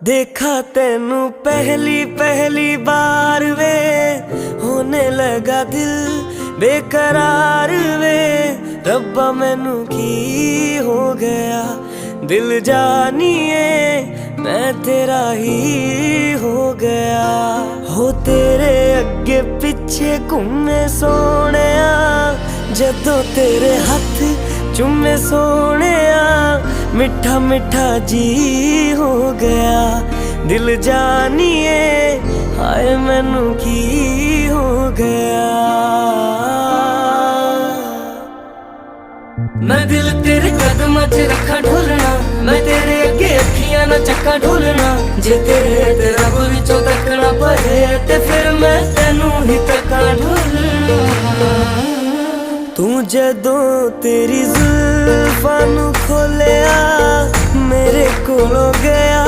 देखा तेनू पहली पहली बार वे, होने लगा दिल बेकरार वे। रब्बा मैनू की हो गया, दिल जानिए मैं तेरा ही हो गया। हो तेरे अगे पिछे घूमे सोहणिया, जदों तेरे हथ चूमे सोहणिया, मिठा मिठा जी हो गया। दिल जानिए हाय मैनू की हो गया। मैं दिल तेरे कदमां च रखा ढोलना, मैं तेरे अगे अखियां ना चक्का ढोलना। जे तेरे ते रब विचों तकना पए ते फिर मैं तेनू ही तक्का ढोलना। तू जदों तेरी जुल्फां नू खोलिया, मेरे कोलों गया।